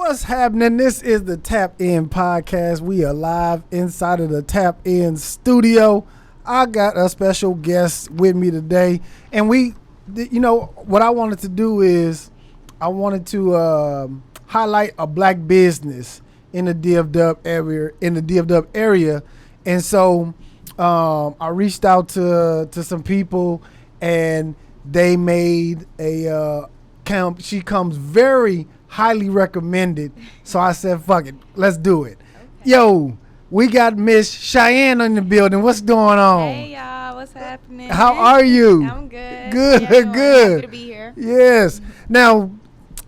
What's happening? This is the Tap In Podcast. We are live inside of the Tap In studio. I got a special guest with me today. And what I wanted to do is I wanted to highlight a black business in the DFW area. And so I reached out to some people and they made she comes very highly recommended. So I said, fuck it, let's do it. Okay. Yo, we got Miss Cheyenne in the building. What's going on? Hey y'all, what's happening? How are you? I'm good. Good. Happy to be here. Yes. Now,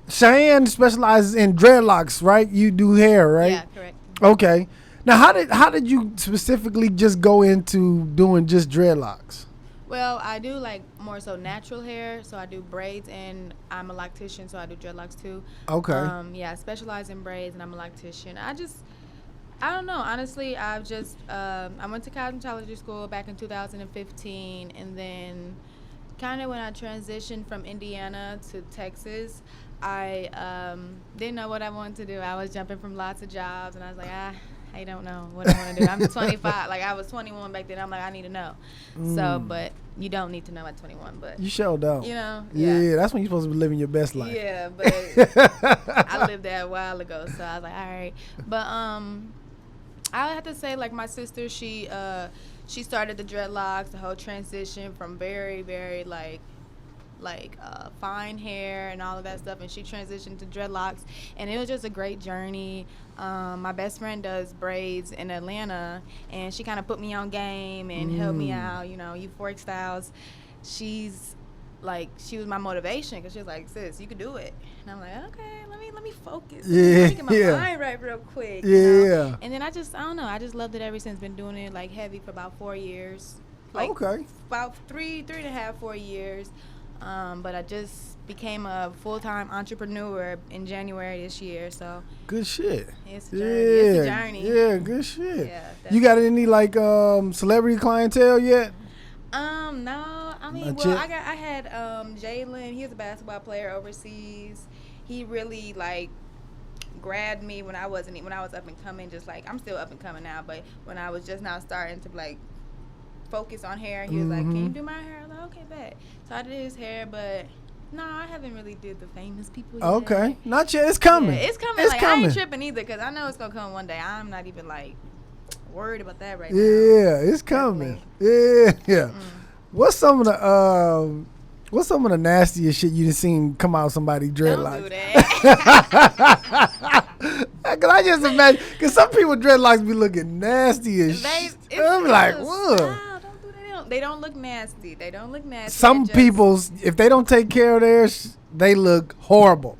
Cheyenne specializes in dreadlocks, right? You do hair, right? Yeah, correct. Okay. Now, how did you specifically just go into doing just dreadlocks? Well, I do like more so natural hair, so I do braids, and I'm a loctician, so I do dreadlocks too. Okay. I specialize in braids, and I'm a loctician. I don't know. Honestly, I went to cosmetology school back in 2015, and then kind of when I transitioned from Indiana to Texas, I didn't know what I wanted to do. I was jumping from lots of jobs, and I was like, I don't know what I want to do. I'm 25. Like, I was 21 back then. I'm like, I need to know. So, but you don't need to know at 21. But you sure don't. You know? Yeah, that's when you're supposed to be living your best life. Yeah, but I lived that a while ago. So I was like, all right. But I have to say, like, my sister, she started the dreadlocks, the whole transition from very, very, like fine hair and all of that stuff, and she transitioned to dreadlocks, and it was just a great journey. My best friend does braids in Atlanta, and she kind of put me on game and helped me out, Euphoric Styles. She was my motivation, because she was like, sis, you could do it. And I'm like, okay, let me focus. Let me get my mind right real quick. Yeah. And then I don't know, I just loved it ever since. Been doing it like heavy for about 4 years. Okay. About three and a half, 4 years. But I just became a full-time entrepreneur in January this year, so. Good shit. It's a journey. It's a journey. Yeah, good shit. Yeah, you got any celebrity clientele yet? No. I mean, I had Jalen. He was a basketball player overseas. He really grabbed me when I was up and coming. Just like, I'm still up and coming now, but when I was just now starting to focus on hair, he was like, can you do my hair? I was like, okay, bet. So I did his hair, but no, I haven't really did the famous people yet. Okay, not yet. It's coming. Yeah, it's coming. I ain't tripping either, because I know it's gonna come one day. I'm not even worried about that right now. Yeah, it's coming. Definitely. Yeah. What's some of the nastiest shit you done seen come out of somebody's dreadlocks? Don't do that. Cause I just imagine, cause some people dreadlocks be looking nasty as shit. I'm like, whoa. They don't look nasty. Some people's, if they don't take care of theirs, they look horrible.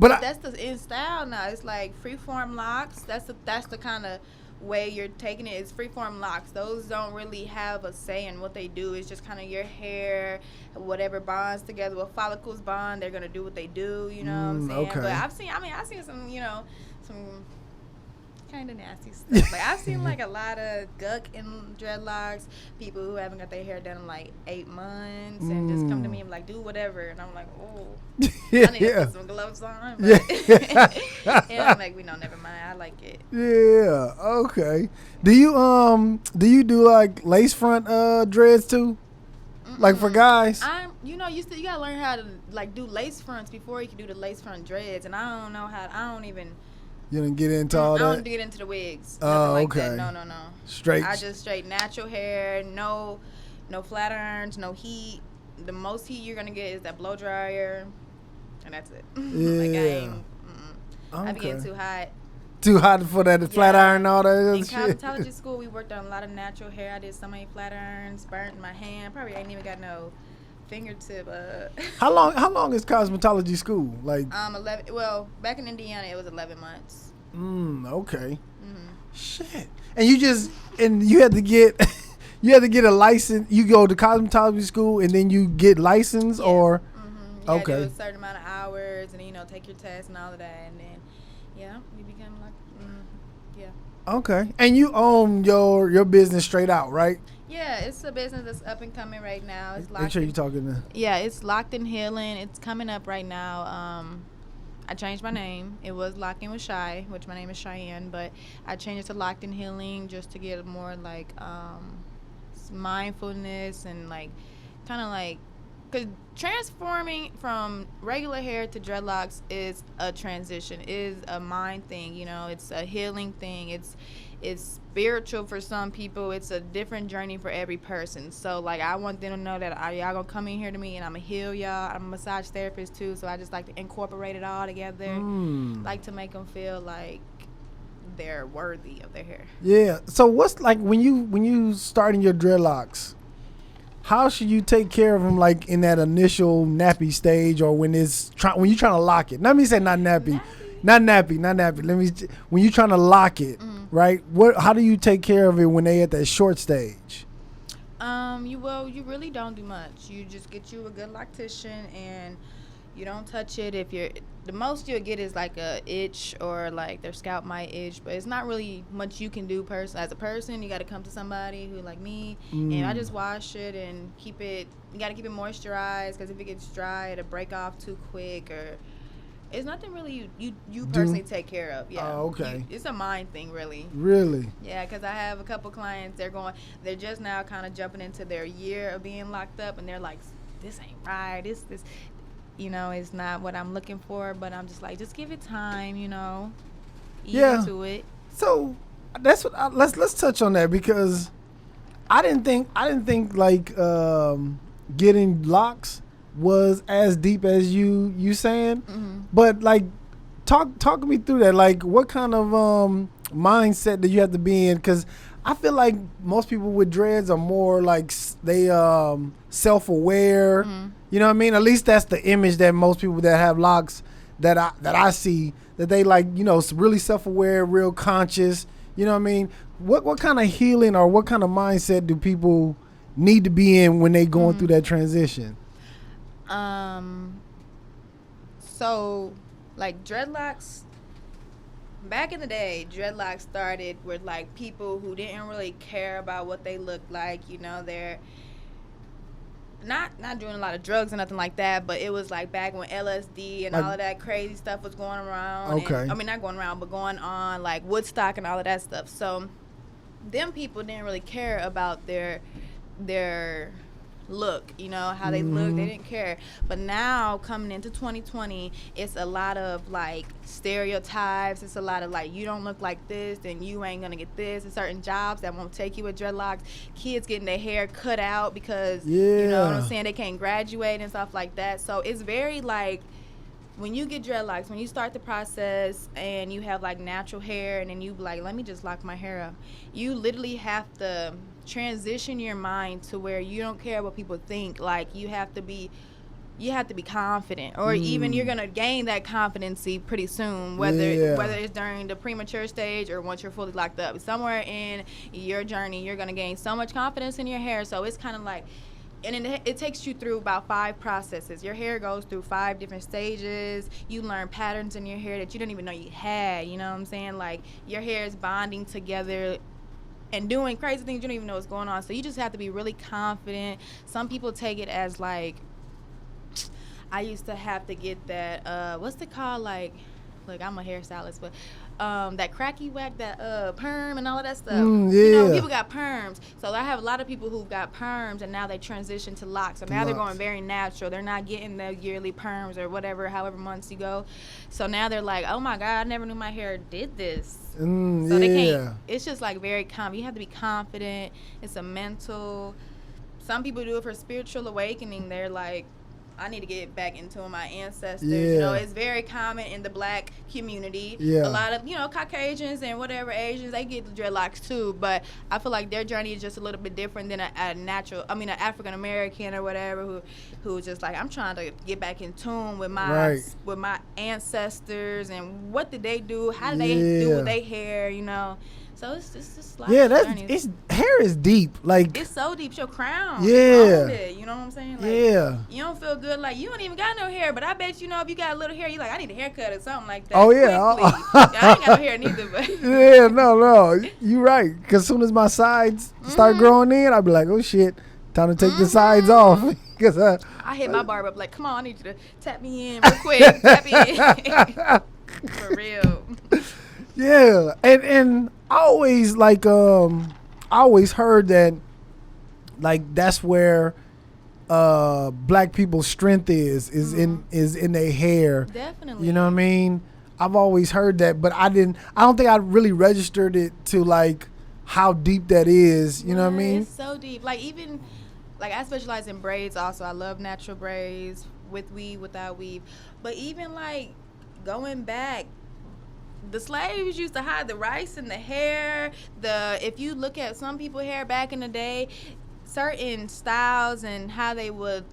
But that's the in style now. It's like freeform locks. That's the kind of way you're taking it. It's freeform locks. Those don't really have a say in what they do. It's just kind of your hair, whatever bonds together. What follicles bond, they're gonna do what they do. You know what I'm saying? Okay. But I've seen some, some kind of nasty stuff. I've seen a lot of guck in dreadlocks, people who haven't got their hair done in 8 months and just come to me and do whatever, and I'm like, oh, I need to put some gloves on. But and I'm like, never mind, I like it. Yeah, okay. Do you do lace front dreads too? For guys? You gotta learn how to do lace fronts before you can do the lace front dreads, and I don't know how. I don't even. You didn't get into all that? I don't get into the wigs. Oh, okay. That. No. Straight. I just straight natural hair, no flat irons, no heat. The most heat you're going to get is that blow dryer, and that's it. Yeah. I be getting too hot. Too hot for that flat iron and all that other shit? In cosmetology school, we worked on a lot of natural hair. I did so many flat irons, burnt my hand. Probably ain't even got no fingertip. How long is cosmetology school? 11. Well, back in Indiana, it was 11 months. Okay. Shit. And you had to get a license. You go to cosmetology school and then you get licensed, or you gotta do a certain amount of hours, and take your test and all of that, and then you become Okay. And you own your business straight out, right? Yeah, it's a business that's up and coming right now. It's Make sure you're talking to. Yeah, it's Locked and Healing. It's coming up right now. I changed my name. It was Locked In with Shy, which my name is Cheyenne, but I changed it to Locked In Healing just to get more like mindfulness and like kind of like, because transforming from regular hair to dreadlocks is a transition, is a mind thing, you know. It's a healing thing. It's spiritual for some people. It's a different journey for every person. So like, I want them to know that y'all gonna come in here to me and I'm gonna heal y'all. I'm a massage therapist too, so I just like to incorporate it all together, like to make them feel like they're worthy of their hair. Yeah. So what's like when you starting your dreadlocks? How should you take care of them, like in that initial nappy stage, or when you're trying to lock it? Let me say not nappy. Not nappy. When you're trying to lock it, right? How do you take care of it when they at that short stage? You really don't do much. You just get you a good loctician and you don't touch it. The most you'll get is like a itch or like their scalp might itch, but it's not really much you can do as a person. You got to come to somebody who like me, and I just wash it and keep it. You got to keep it moisturized, because if it gets dry, it'll break off too quick, or it's nothing really you personally take care of. Yeah. Oh, okay. It's a mind thing, really. Really? Yeah, because I have a couple clients. They're just now kind of jumping into their year of being locked up, and they're like, this ain't right. This. You know, it's not what I'm looking for, but I'm just like, just give it time, you know, ease into it. So that's what let's touch on that, because I didn't think like getting locks was as deep as you saying, but like talk me through that. Like, what kind of mindset do you have to be in? Because I feel like most people with dreads are more like they self-aware. You know what I mean? At least that's the image that most people that have locks that I see, that they like, you know, really self-aware, real conscious. You know what I mean? What kind of healing or what kind of mindset do people need to be in when they going through that transition? So like dreadlocks, back in the day, dreadlocks started with like people who didn't really care about what they looked like. You know, they're not doing a lot of drugs or nothing like that, but it was like back when LSD and all of that crazy stuff was going around. Okay. And, I mean, not going around, but going on, like Woodstock and all of that stuff. So them people didn't really care about their look, you know, how they look. They didn't care. But now coming into 2020, it's a lot of like stereotypes. It's a lot of like, you don't look like this, then you ain't gonna get this. And certain jobs that won't take you with dreadlocks. Kids getting their hair cut out because you know what I'm saying, they can't graduate and stuff like that. So it's very like, when you get dreadlocks, when you start the process and you have like natural hair, and then you be like, let me just lock my hair up, you literally have to transition your mind to where you don't care what people think. Like, you have to be confident, or even you're gonna gain that competency pretty soon, whether it's during the premature stage or once you're fully locked up. Somewhere in your journey, you're gonna gain so much confidence in your hair. So it's kind of like, and it takes you through about 5 processes. Your hair goes through 5 different stages. You learn patterns in your hair that you didn't even know you had. You know what I'm saying? Like, your hair is bonding together and doing crazy things you don't even know what's going on. So you just have to be really confident. Some people take it as like, I used to have to get that, what's it called? Like, look, I'm a hairstylist, but that cracky whack, that perm and all of that stuff. You know, people got perms. So I have a lot of people who've got perms, and now they transition to locks. So now they're going very natural. They're not getting the yearly perms or whatever, however months you go. So now they're like, oh my God, I never knew my hair did this. So they can't. It's just like very confident. You have to be confident. It's a mental. Some people do it for spiritual awakening. They're like, I need to get back into my ancestors. You know, it's very common in the black community. A lot of, you know, Caucasians and whatever Asians, they get the dreadlocks too. But I feel like their journey is just a little bit different than an African American or whatever who's just like, I'm trying to get back in tune with my ancestors, and what did they do? How did they do with their hair? You know. So it's just like hair is deep. Like, it's so deep. Your crown. You know what I'm saying? Like, you don't feel good. Like, you don't even got no hair, but I bet you know if you got a little hair, you like, I need a haircut or something like that. Oh yeah. I ain't got no hair neither, but no, you right. Cause soon as my sides start growing in, I'll be like, oh shit, Time to take the sides off. Cause I hit my barber up like, come on, I need you to tap me in real quick. Tap in. For real. Yeah, and I always I always heard that like that's where black people's strength is in their hair. Definitely. You know what I mean? I've always heard that, but I don't think I really registered it to like how deep that is. You know what I mean? It's so deep. Like even like I specialize in braids also. I love natural braids with weave, without weave. But even like going back, the slaves used to hide the rice in the hair. If you look at some people's hair back in the day, certain styles and how they would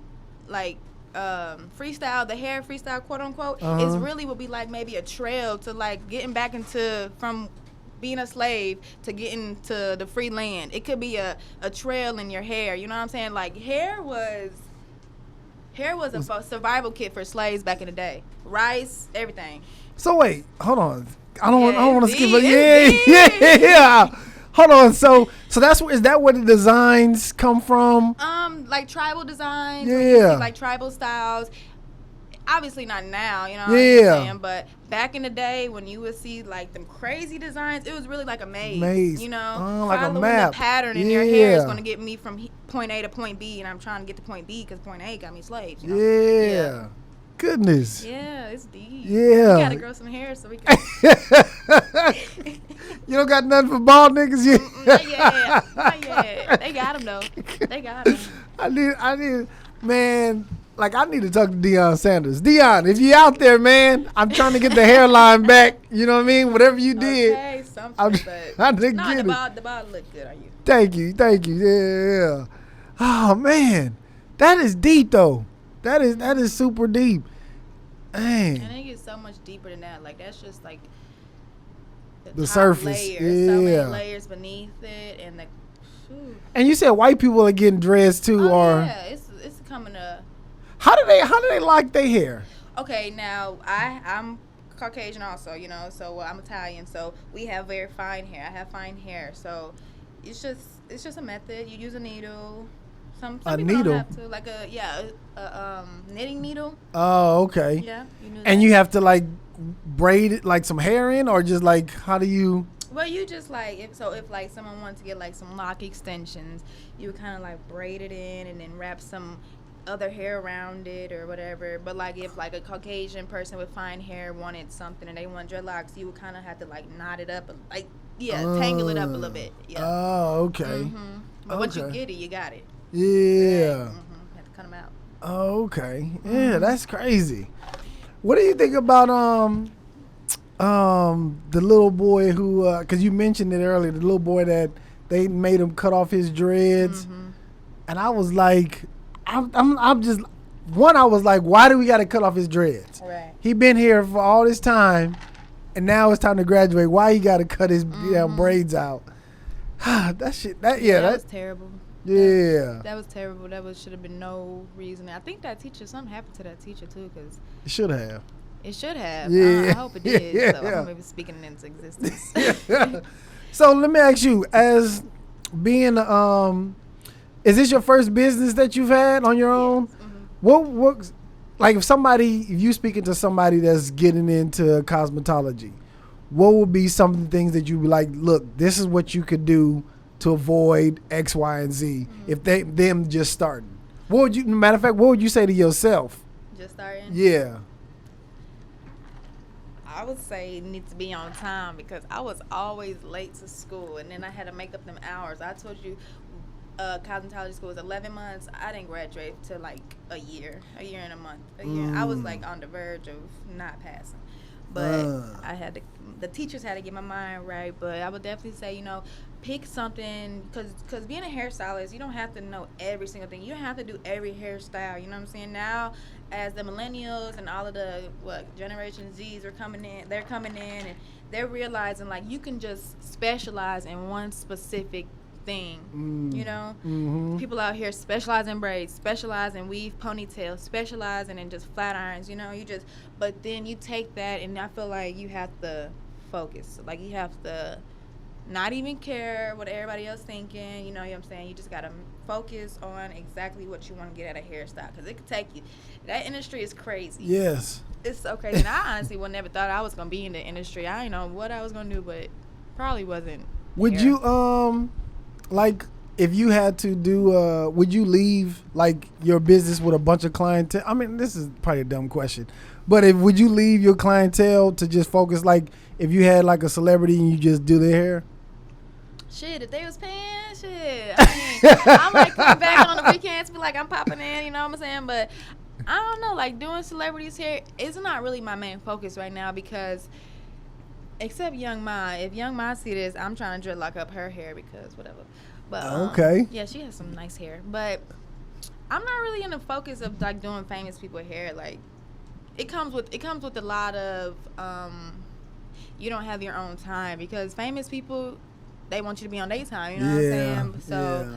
like freestyle the hair, freestyle quote unquote, is really would be like maybe a trail to like getting back into from being a slave to getting to the free land. It could be a trail in your hair. You know what I'm saying? Like hair was a survival kit for slaves back in the day. Rice, everything. So wait, hold on. I don't want to skip it. Yeah. Hold on. So is that where the designs come from? Like tribal designs. Yeah. Like tribal styles. Obviously not now, you know what I'm saying? But back in the day when you would see like them crazy designs, it was really like a maze. You know? Like following a map. the pattern in your hair is going to get me from point A to point B, and I'm trying to get to point B because point A got me slaves. You know? Yeah. Goodness. Yeah, it's deep. Yeah. We got to grow some hair so we can. You don't got nothing for bald niggas yet? Not yet. They got them though. They got them. I need, man. Like, I need to talk to Deion Sanders. Deion, if you out there, man, I'm trying to get the hairline back. You know what I mean? Whatever you did. Okay, something, but the bald look good on you. Thank you. Yeah. Oh, man. That is deep, though. That is super deep. Dang. And it gets so much deeper than that. Like, that's just, like, the surface. Layers. So many layers beneath it. And you said white people are getting dreads, too, yeah. It's coming up. How do they like their hair? Okay, now I'm Caucasian also, you know, so I'm Italian, so we have very fine hair. I have fine hair, so it's just a method. You use a needle. Some people needle? Don't have to, like a knitting needle. Oh, okay. Yeah. And you have to like braid it, like some hair in, or just like how do you? Well, you just like if like someone wanted to get like some lock extensions, you would kind of like braid it in and then wrap some other hair around it or whatever. But like if like a Caucasian person with fine hair wanted something and they want dreadlocks, you would kind of have to like knot it up, like tangle it up a little bit. Yeah. Oh, okay. But once you get it, you got it. Yeah. Have to cut them out. Oh, okay. Yeah, that's crazy. What do you think about the little boy who because you mentioned it earlier, the little boy that they made him cut off his dreads, and I was like, I'm just I was like, why do we got to cut off his dreads? Right. He been here for all this time, and now it's time to graduate. Why he got to cut his braids out? That was terrible. Yeah. That was terrible. Should have been no reason. I think that teacher, something happened to that teacher too, because it should have. It should have. Yeah. I hope it did. So I'm maybe speaking it into existence. So let me ask you, as being is this your first business that you've had on your own? What like if you speaking to somebody that's getting into cosmetology, what would be some of the things that you'd be like, look, this is what you could do to avoid X, Y, and Z if them just starting? Matter of fact, what would you say to yourself? Just starting? Yeah. I would say you need to be on time because I was always late to school and then I had to make up them hours. I told you cosmetology school was 11 months. I didn't graduate till like a year and a month. I was like on the verge of not passing. But the teachers had to get my mind right. But I would definitely say, pick something, because being a hairstylist, you don't have to know every single thing. You don't have to do every hairstyle. You know what I'm saying? Now, as the millennials and all of the Generation Zs are coming in, and they're realizing like you can just specialize in one specific thing. People out here specialize in braids, specialize in weave, ponytails, specializing in just flat irons. But then you take that, and I feel like you have to focus. Like you have to not even care what everybody else thinking. You know what I'm saying? You just gotta focus on exactly what you want to get at a hairstyle, because it could take you. That industry is crazy. Yes. It's so crazy. And I honestly would never thought I was gonna be in the industry. I didn't know what I was gonna do, but probably wasn't. Would hair. you like, if you had to do would you leave like your business with a bunch of clientele? I mean, this is probably a dumb question, but would you leave your clientele to just focus, like if you had like a celebrity and you just do their hair? Shit, if they was paying, shit. I mean, I might come back on the weekends, be like, I'm popping in, you know what I'm saying? But I don't know, like doing celebrities hair is not really my main focus right now, because except Young Ma. If Young Ma see this, I'm trying to dreadlock up her hair because whatever. But okay. Yeah, she has some nice hair. But I'm not really in the focus of like doing famous people hair. Like it comes with a lot of you don't have your own time, because famous people, they want you to be on their time, you know what I'm saying? So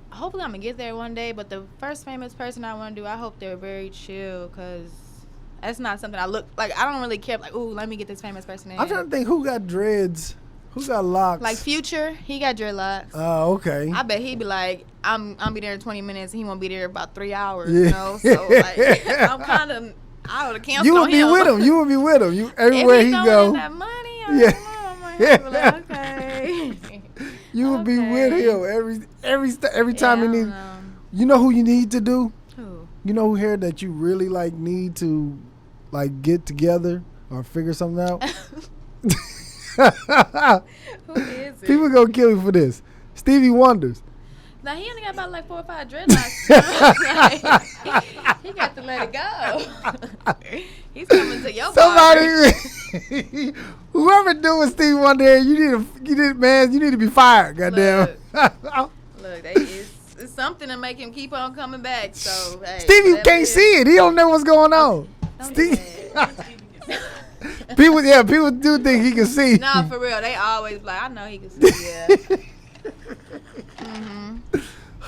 hopefully I'm gonna get there one day, but the first famous person I want to do, I hope they're very chill, because that's not something I look like. I don't really care, like, ooh, let me get this famous person in. I'm trying to think who got dreads, who got locks. Like Future, he got dreadlocks. Oh, okay. I bet he'd be like, I'm be there in 20 minutes, and he won't be there about 3 hours, yeah. you know? So, like, I'm kind of, I would have canceled You would on be him. with him. You would be with him. You everywhere if he go. go. That money, I don't know. I might have to be like, okay. You would be with him every time you need. Know. You know who you need to do? Who? You know who hair that you really like need to like get together or figure something out? Who is it? People gonna kill me for this. Stevie Wonders. Now he only got about like 4 or 5 dreadlocks. Like, he got to let it go. He's coming to your Somebody, whoever doing Stevie Wonder hair, you need to be fired. Goddamn. Look, it's something to make him keep on coming back. So hey, Stevie can't see it. He don't know what's going on. People do think he can see. No, for real. They always like, I know he can see. Yeah.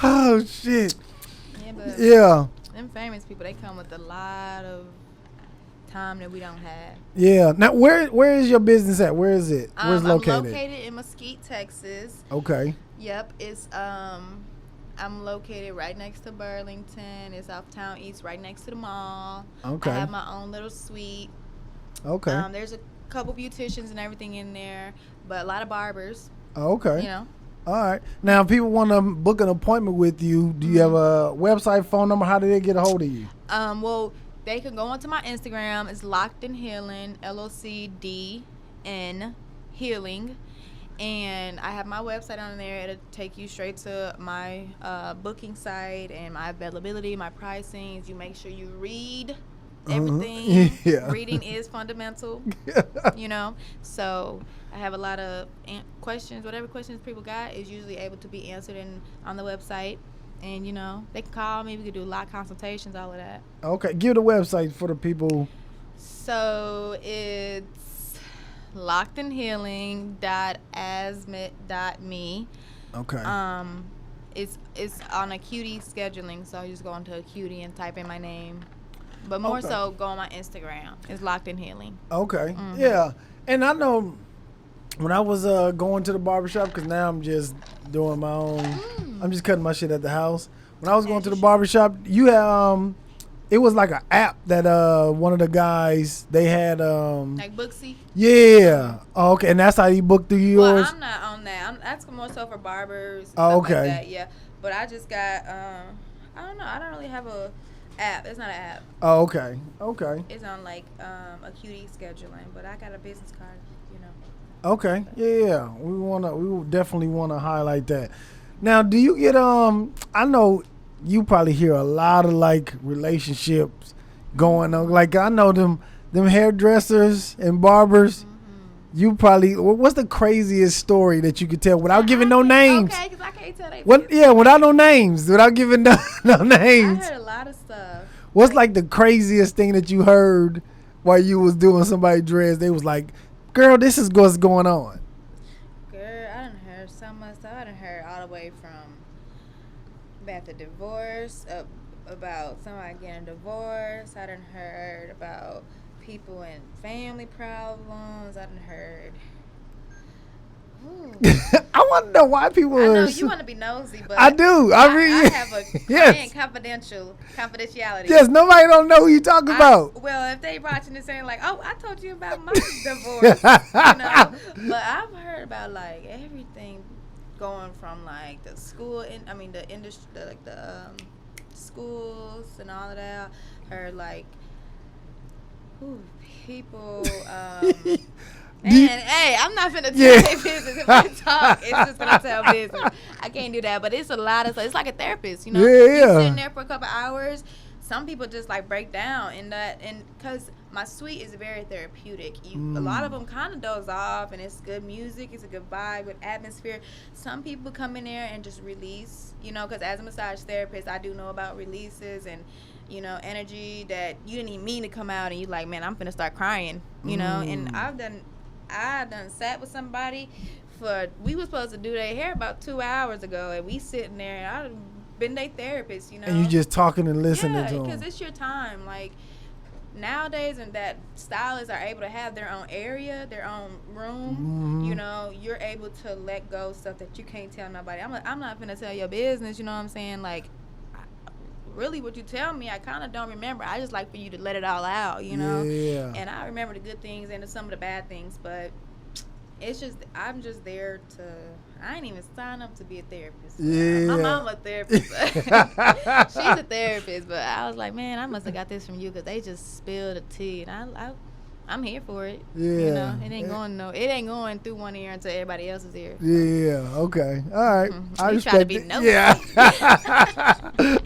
Oh shit. Yeah, but them famous people, they come with a lot of time that we don't have. Yeah. Now, where is your business at? Where is it? Where's it located? I'm located in Mesquite, Texas. Okay. Yep. It's I'm located right next to Burlington. It's off Town East, right next to the mall. Okay. I have my own little suite. Okay. There's a couple beauticians and everything in there, but a lot of barbers. Okay. You know. All right. Now, if people want to book an appointment with you, do you have a website, phone number? How do they get a hold of you? Well, they can go onto my Instagram. It's Locked in Healing, LOCDN Healing. And I have my website on there. It'll take you straight to my booking site and my availability, my pricings. You make sure you read everything. Yeah. Reading is fundamental, you know. So I have a lot of questions. Whatever questions people got is usually able to be answered on the website. And, you know, they can call me. We can do live consultations, all of that. Okay. Give the website for the people. So it's lockedinhealing.asmit.me. Okay. It's on Acuity scheduling, so you just go into Acuity and type in my name. But more so, go on my Instagram. It's Locked in Healing. Okay. Yeah. And I know when I was going to the barbershop, because now I'm just doing my own, I'm just cutting my shit at the house. When I was going to the barbershop, you had, it was like an app that one of the guys, they had. Like Booksy? Yeah. Oh, okay. And that's how you booked through yours? Well, I'm not on that. That's more so for barbers. Oh, okay. Like that, yeah. But I just got, I don't know. I don't really have a app. It's not an app. Oh, okay. Okay. It's on like Acuity scheduling, but I got a business card, you know. Okay. Yeah. We definitely wanna highlight that. Now, do you get I know you probably hear a lot of like relationships going on. Like I know them hairdressers and barbers. You probably, what's the craziest story that you could tell without giving no names? Okay, because I can't tell that. What? Yeah, without no names, without giving no names. I heard a lot of stuff. What's like the craziest thing that you heard while you was doing somebody's dreads? They was like, "Girl, this is what's going on." Girl, I done heard so much stuff. I done heard all the way from about the divorce, about somebody getting a divorce. I done heard about people and family problems. I done heard I want to know why people I know are. you want to be nosy, but I do. I have a yes. confidentiality. Yes, nobody don't know who you talking about. Well, if they watching this saying like, oh, I told you about my divorce, But I've heard about like everything going from like the school, the industry, the schools and all of that. Heard like, people. Hey, I'm not finna tell their business if I talk. It's just gonna tell business. I can't do that, but it's a lot of stuff. It's like a therapist, you sitting there for a couple hours. Some people just like break down and because my suite is very therapeutic. A lot of them kind of doze off, and it's good music. It's a good vibe with atmosphere. Some people come in there and just release, because as a massage therapist, I do know about releases and energy that you didn't even mean to come out, and you like, man, I'm finna start crying, and I done sat with somebody we were supposed to do their hair about 2 hours ago, and we sitting there, and I been their therapist, And you just talking and listening to them. because it's your time. Like nowadays, and that stylists are able to have their own area, their own room. You're able to let go stuff that you can't tell nobody. I'm not gonna tell your business. You know what I'm saying? Like, really, what you tell me, I kind of don't remember. I just like for you to let it all out, Yeah. And I remember the good things and some of the bad things, but it's just, I'm just there I ain't even sign up to be a therapist. Yeah. My mama a therapist. She's a therapist, but I was like, man, I must have got this from you because they just spilled the tea, and I'm here for it. Yeah. It ain't going through one ear into everybody else's ear. Yeah. Okay. All right. I respect try to be it. nosy. Yeah.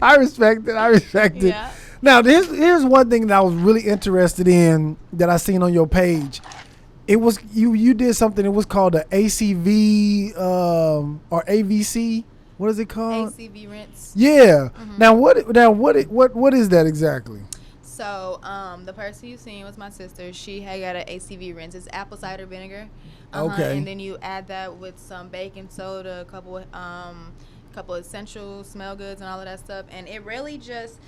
I respect it. Yeah. Now, here's one thing that I was really interested in that I seen on your page. It was you did something. It was called the ACV or AVC. What is it called? ACV rinse. Yeah. Now what is that exactly? So the person you seen was my sister. She had got an ACV rinse. It's apple cider vinegar. Okay. And then you add that with some baking soda, a couple essential smell goods and all of that stuff. And it really just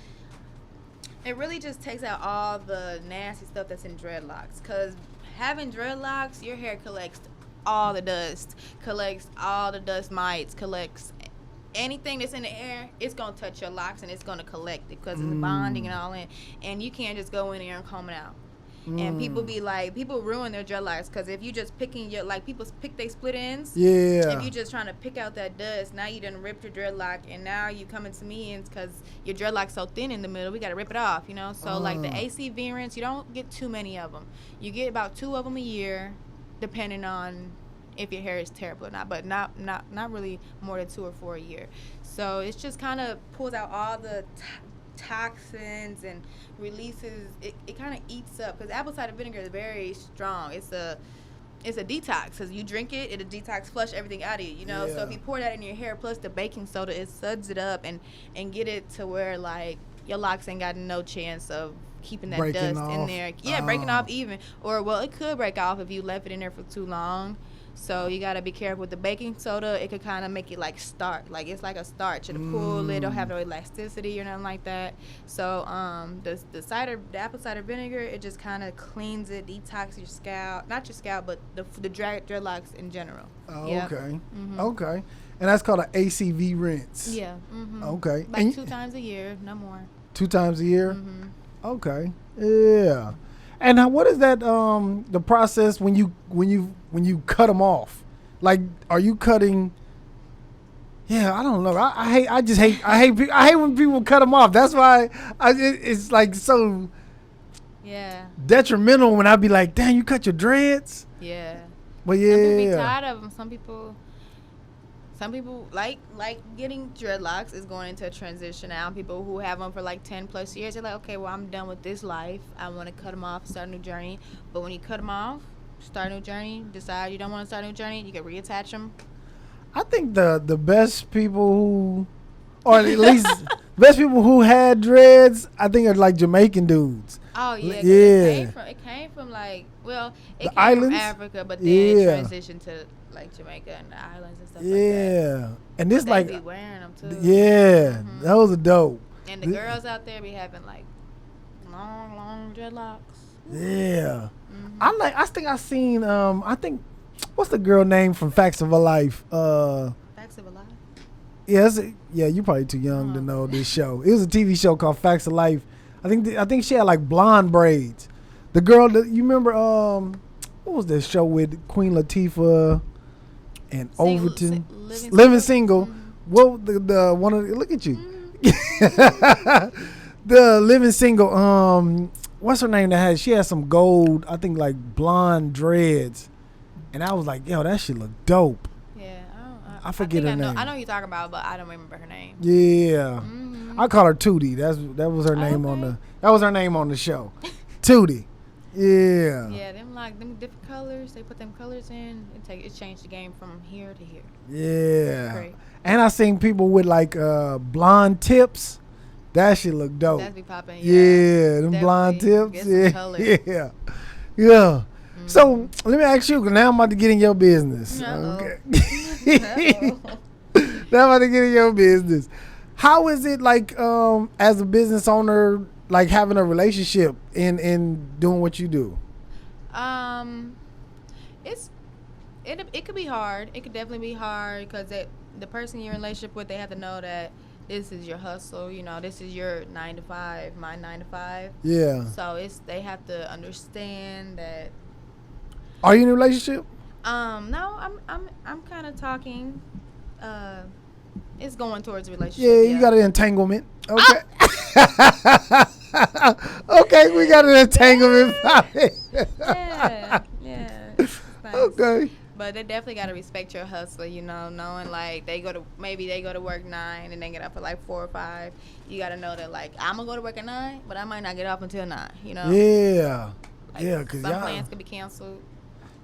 takes out all the nasty stuff that's in dreadlocks. Because having dreadlocks, your hair collects all the dust mites, collects anything that's in the air. It's gonna touch your locks and it's gonna collect it because it's bonding and all in. And you can't just go in there and comb it out. And people ruin their dreadlocks because if you just picking people pick they split ends. Yeah. If you just trying to pick out that dust, now you done ripped your dreadlock, and now you coming to me and because your dreadlock's so thin in the middle, we gotta rip it off, So like the ACV rinse, you don't get too many of them. You get about 2 of them a year, depending on if your hair is terrible or not, but not really more than 2 or 4 a year. So it's just kind of pulls out all the toxins and releases. It kind of eats up because apple cider vinegar is very strong. It's a detox because you drink it, it'll detox, flush everything out of you. Yeah. So if you pour that in your hair plus the baking soda, it suds it up and get it to where like your locks ain't got no chance of keeping that breaking dust off. In there. Yeah, breaking off even, or it could break off if you left it in there for too long. So you gotta be careful with the baking soda. It could kind of make it like it's like a starch. It'll pull. It don't have no elasticity or nothing like that. So the apple cider vinegar, it just kind of cleans it, detox your scalp, not your scalp, but the dreadlocks in general. Oh, Yep. okay. Okay. And that's called an ACV rinse. Yeah. Okay. Like And 2 times a year, no more. 2 times a year. Okay. Yeah. And how, what is that? The process when you cut them off, like, are you cutting? Yeah, I don't know. I hate when people cut them off. That's why it's like so. Yeah. Detrimental when I be like, dang, you cut your dreads. Yeah. But yeah. Some people be tired of them. Some people like getting dreadlocks is going into a transition now. People who have them for like 10 plus years, they're like, okay, well, I'm done with this life. I want to cut them off, start a new journey. But when you cut them off, start a new journey, decide you don't want to start a new journey, you can reattach them. I think the best people who, or at least best people who had dreads, I think are like Jamaican dudes. Oh yeah, yeah. It came from like, well, it The came islands? from Africa, but then it transitioned to like Jamaica and the islands and stuff like that. Yeah, and this They like, be wearing them too. yeah, those are dope. And the girls out there be having like long dreadlocks. Yeah, I think I seen what's the girl name from Facts of a Life? Facts of a Life? Yeah, you probably too young to know this show. It was a TV show called Facts of Life. I think she had like blonde braids. The girl that you remember, what was that show with Queen Latifah and Overton? Living Single. Mm-hmm. What the one of look at you. Mm-hmm. The Living Single. What's her name? She had some gold, I think like blonde dreads, and I was like, yo, that shit look dope. Yeah, I forget her name. I know who you're talking about, but I don't remember her name. Yeah, I call her Tootie. That was her name on the show. Tootie. Yeah. Yeah, them different colors. They put them colors in. It changed the game from here to here. Yeah. Great. And I seen people with like blonde tips. That shit look dope. That'd be popping. Yeah, them blonde tips. Yeah. Yeah. So let me ask you, 'cause now I'm about to get in your business. Okay. Now I'm about to get in your business. How is it like as a business owner, like having a relationship in doing what you do? It could be hard. It could definitely be hard because the person you're in a relationship with, they have to know that this is your hustle. You know, this is your 9 to 5, my 9 to 5. Yeah. So they have to understand that. Are you in a relationship? No, I'm kind of talking. It's going towards a relationship. Yeah, you got an entanglement. Okay. Okay, we got an entanglement. Yeah. Nice. Okay. But they definitely got to respect your hustle, you know, knowing like they go to work 9 and then get up at like 4 or 5. You got to know that like I'm going to go to work at 9, but I might not get off until 9, you know? Yeah. Like, yeah, because some plans could be canceled.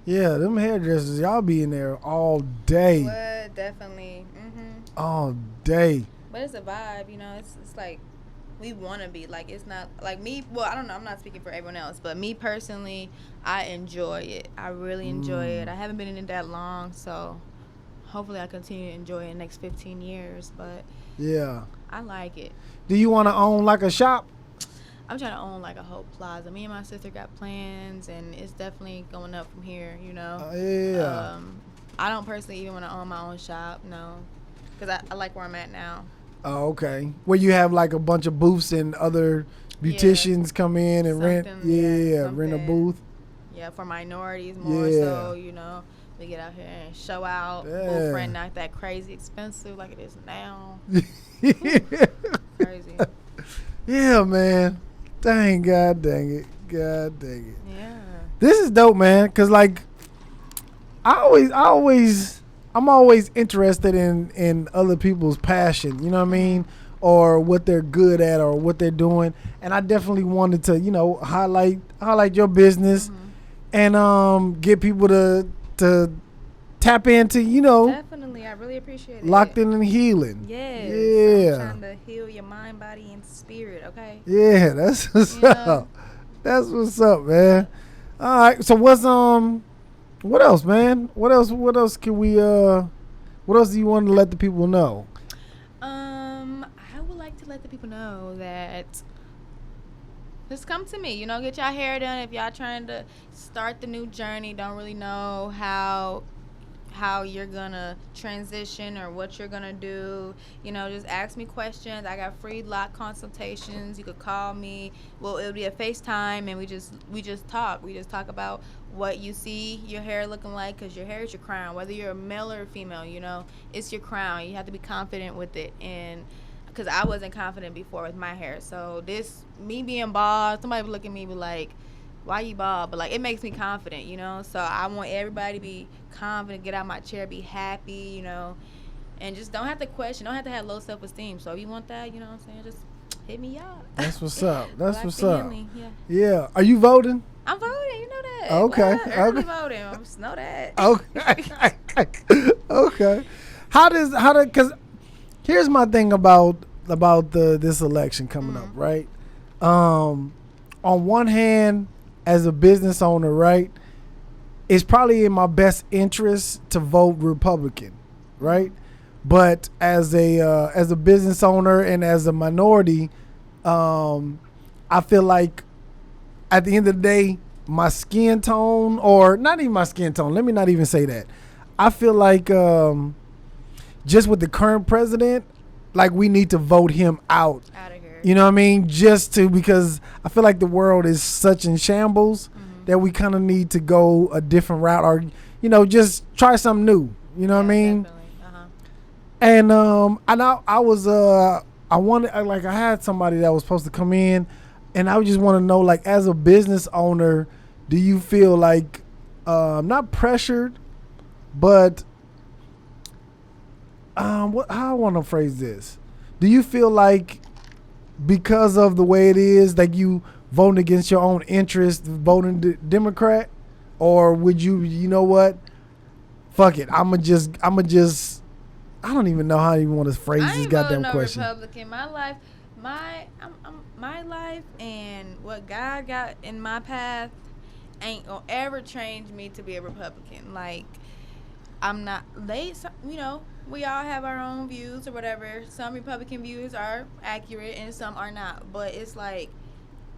Yeah, them hairdressers, y'all be in there all day. But definitely. Mm-hmm. All day. But it's a vibe, you know. It's like we want to be. Like, it's not like me. Well, I don't know. I'm not speaking for everyone else. But me personally, I enjoy it. I really enjoy it. I haven't been in it that long. So hopefully I continue to enjoy it in the next 15 years. But yeah, I like it. Do you want to own like a shop? I'm trying to own like a whole plaza. Me and my sister got plans, and it's definitely going up from here, you know. Yeah. I don't personally even want to own my own shop, no, because I like where I'm at now. Oh, okay. Where you have like a bunch of booths and other beauticians come in and rent. Yeah, rent a booth. Yeah, for minorities more so, you know. We get out here and show out. Booth rent not that crazy expensive like it is now. Crazy. Yeah, man. God dang it. Yeah. This is dope, man. Cause like, I'm always interested in other people's passion. You know what I mean, or what they're good at, or what they're doing. And I definitely wanted to, you know, highlight your business, and get people to tap into, you know. Definitely, I really appreciate it. Locked in and healing. Yes. Yeah. I'm trying to heal your mind, body, and spirit. Okay. Yeah, that's what's up. That's what's up, man. All right. So what else, man? What else can we what else do you want to let the people know? I would like to let the people know that just come to me, you know, get y'all hair done. If y'all trying to start the new journey, don't really know how you're gonna transition or what you're gonna do, you know, just ask me questions. I got free lock consultations. You could call me. Well, it'll be a FaceTime, and we just talk. We just talk about what you see your hair looking like, because your hair is your crown. Whether you're a male or a female, you know, it's your crown. You have to be confident with it. And because I wasn't confident before with my hair, so me being bald, somebody would look at me and be like, why you bald? But like, it makes me confident, you know. So I want everybody to be confident, get out my chair, be happy, you know, and just don't have to question, don't have to have low self-esteem. So if you want that, you know what I'm saying, just hit me up. That's what's up. That's what's up. Yeah. Are you voting? I'm voting, you know that. Okay. Early voting. I just know that. Okay. Okay. How does because here's my thing about this election coming up, right? On one hand, as a business owner, right, it's probably in my best interest to vote Republican, right? But as a business owner and as a minority, I feel like at the end of the day, my skin tone, or not even my skin tone. Let me not even say that. I feel like just with the current president, like we need to vote him out. Out of here. You know what I mean? Because I feel like the world is such in shambles that we kind of need to go a different route, or just try something new. You know what I mean? Definitely. And I had somebody that was supposed to come in, and I just want to know, like, as a business owner, do you feel like not pressured, but how I want to phrase this? Do you feel like because of the way it is, like you voting against your own interest, voting Democrat, or would you know what? Fuck it, I'ma just. I don't even know how I even want to phrase this goddamn question. Republican. My life, my life, and what God got in my path ain't gonna ever change me to be a Republican. Like, I'm not. We all have our own views or whatever. Some Republican views are accurate and some are not. But it's like,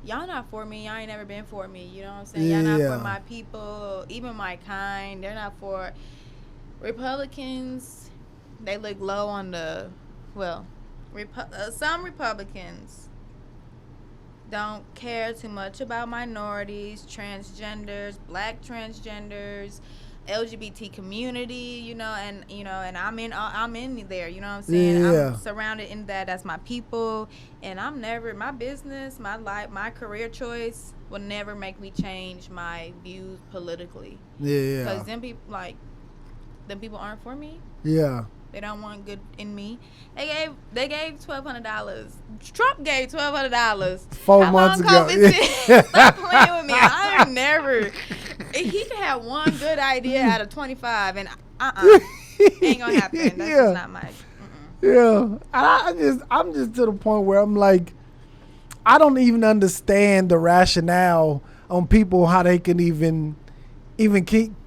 y'all not for me. Y'all ain't never been for me. You know what I'm saying? Y'all not for my people, even my kind. They're not for Republicans. They look low on the, some Republicans don't care too much about minorities, transgenders, black transgenders, LGBT community, and I'm in there, you know what I'm saying? Yeah. I'm surrounded in that. That's my people, and my business, my life, my career choice will never make me change my views politically. Yeah. Because them people aren't for me. Yeah. They don't want good in me. They gave $1,200. Trump gave $1,200 4 months ago. Stop playing with me. I am never. He can have one good idea out of 25, and ain't gonna happen. That's just not my. Yeah, I'm just to the point where I'm like, I don't even understand the rationale on people, how they can even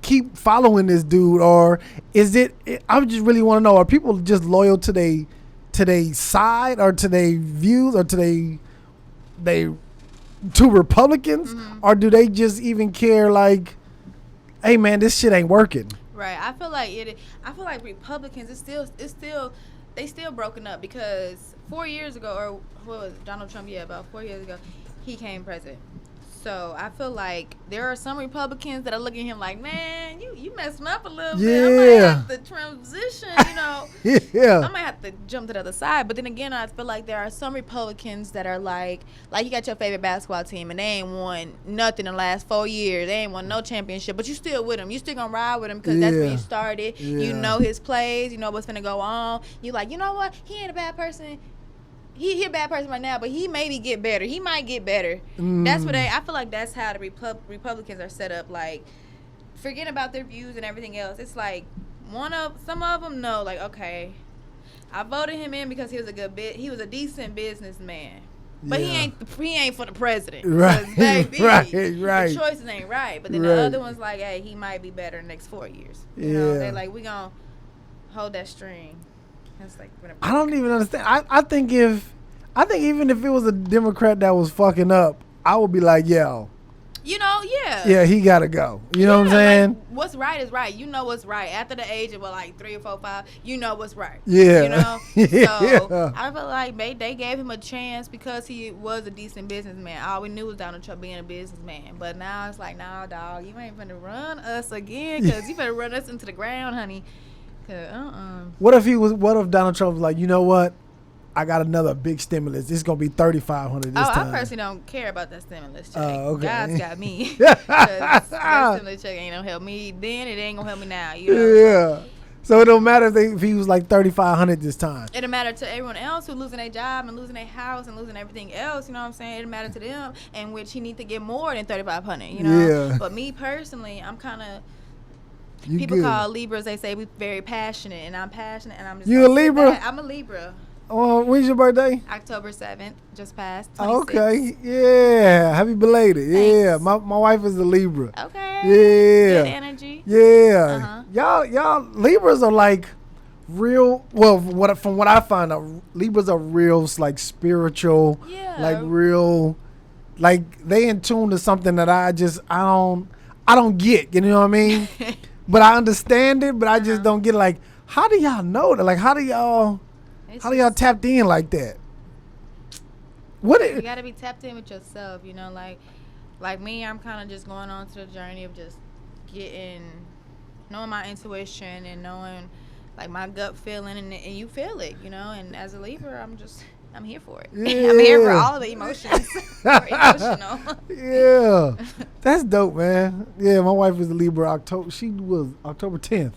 keep following this dude, or is it? I just really want to know: are people just loyal to their side, or to their views, or to Republicans, or do they just even care? Like, hey man, this shit ain't working. Right. I feel like Republicans. They still broken up, because 4 years ago, or what was it, Donald Trump? Yeah, about 4 years ago, he came president. So I feel like there are some Republicans that are looking at him like, man, you messed me up a little bit. I might have to transition, Yeah. I might have to jump to the other side. But then again, I feel like there are some Republicans that are like you got your favorite basketball team, and they ain't won nothing in the last 4 years. They ain't won no championship, but you still with them. You still gonna ride with him because that's where you started. Yeah. You know his plays. You know what's finna go on. You like, you know what? He ain't a bad person. He a bad person right now, but he maybe get better. He might get better. That's what I feel like that's how the Republicans are set up. Like, forget about their views and everything else. It's like some of them know, like, okay, I voted him in because he was he was a decent businessman. But he ain't for the president. Right. Baby, right. The choices ain't right. But then the other one's like, hey, he might be better in the next 4 years. You know, they're like, we gonna hold that string. Like, I don't even understand. I think even if it was a Democrat that was fucking up, I would be like, yo, yeah, he gotta go. You know what I'm saying? Like, what's right is right. You know what's right. After the age of like 3 or 4, 5, you know what's right. Yeah. So I feel like they gave him a chance because he was a decent businessman. All we knew was Donald Trump being a businessman. But now it's like, nah, dog, you ain't finna run us again, because you finna run us into the ground, honey. What if Donald Trump was like, you know what? I got another big stimulus. It's gonna be $3,500 this time. I personally don't care about that stimulus check. Okay. God's got me. That stimulus check ain't gonna help me then. It ain't gonna help me now. Yeah. So it don't matter if he was like $3,500 this time. It'll matter to everyone else who's losing their job and losing their house and losing everything else. You know what I'm saying? It'll matter to them, in which he need to get more than $3,500. You know. Yeah. But me personally, I'm kind of. People good. Call Libras, they say we very passionate, and I'm passionate, and I'm just. You a Libra? I'm a Libra. Oh, when's your birthday? October 7th, just passed. 26. Okay, yeah, happy belated. Thanks. Yeah, my wife is a Libra. Okay. Yeah. Good energy. Yeah. Y'all Libras are like real. Well, from what I find out, Libras are real, like spiritual. Yeah. Like real. like they in tune to something that I don't get. You know what I mean? But I understand it, but I just don't get it. Like, how do y'all know that? Like, how do y'all tapped in like that? You gotta be tapped in with yourself, you know, like me, I'm kind of just going on to the journey of just knowing my intuition and knowing like my gut feeling, and you feel it, you know. And as a Libra, I'm here for it. Yeah. I'm here for all of the emotions. We're emotional. Yeah, that's dope, man. Yeah, my wife was a Libra. She was October 10th.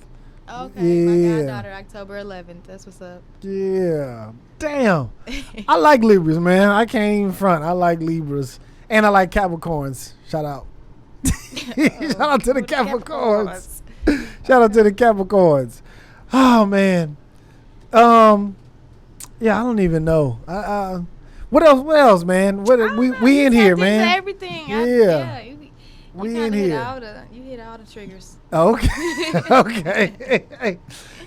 Okay, yeah. My goddaughter October 11th. That's what's up. Yeah, damn. I like Libras, man. I can't even front. I like Libras, and I like Capricorns. Shout out. Shout out to the Capricorns. Shout out to the Capricorns. Oh man. Yeah, I don't even know. What else, man? We in here, man. Everything. Yeah. We in here. You hit all the triggers. Okay. Okay.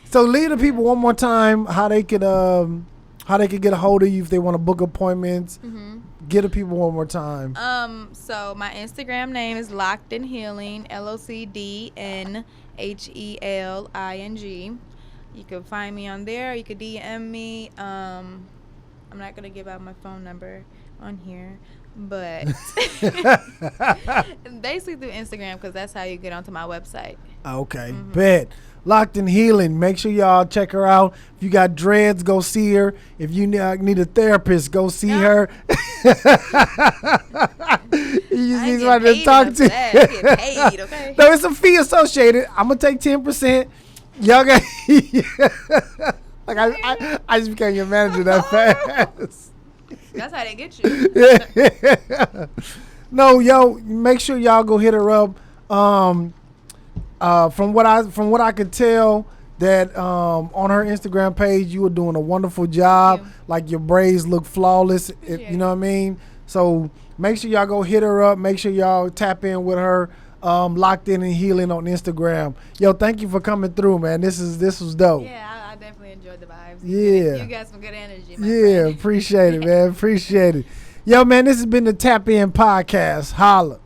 So lead the people one more time how they could get a hold of you if they want to book appointments. Mm-hmm. Get the people one more time. So my Instagram name is Locked in Healing, LOCDNHELING. You can find me on there. You could DM me. I'm not gonna give out my phone number on here, but basically through Instagram, because that's how you get onto my website. Okay, bet. Locked in Healing. Make sure y'all check her out. If you got dreads, go see her. If you need a therapist, go see her. You just need somebody to talk to. Get paid, okay? No, it's a fee associated. I'm gonna take 10%. Y'all got like I just became your manager that fast. That's how they get you. No, yo, make sure y'all go hit her up. From what I could tell, that on her Instagram page, you were doing a wonderful job. Like your braids look flawless. You know what I mean? So make sure y'all go hit her up. Make sure y'all tap in with her. Locked in and Healing on Instagram. Yo, thank you for coming through, man. This was dope. Yeah, I definitely enjoyed the vibes. Yeah, you got some good energy. Yeah, appreciate it, man. Appreciate it. Yo, man, this has been the Tap In Podcast. Holla.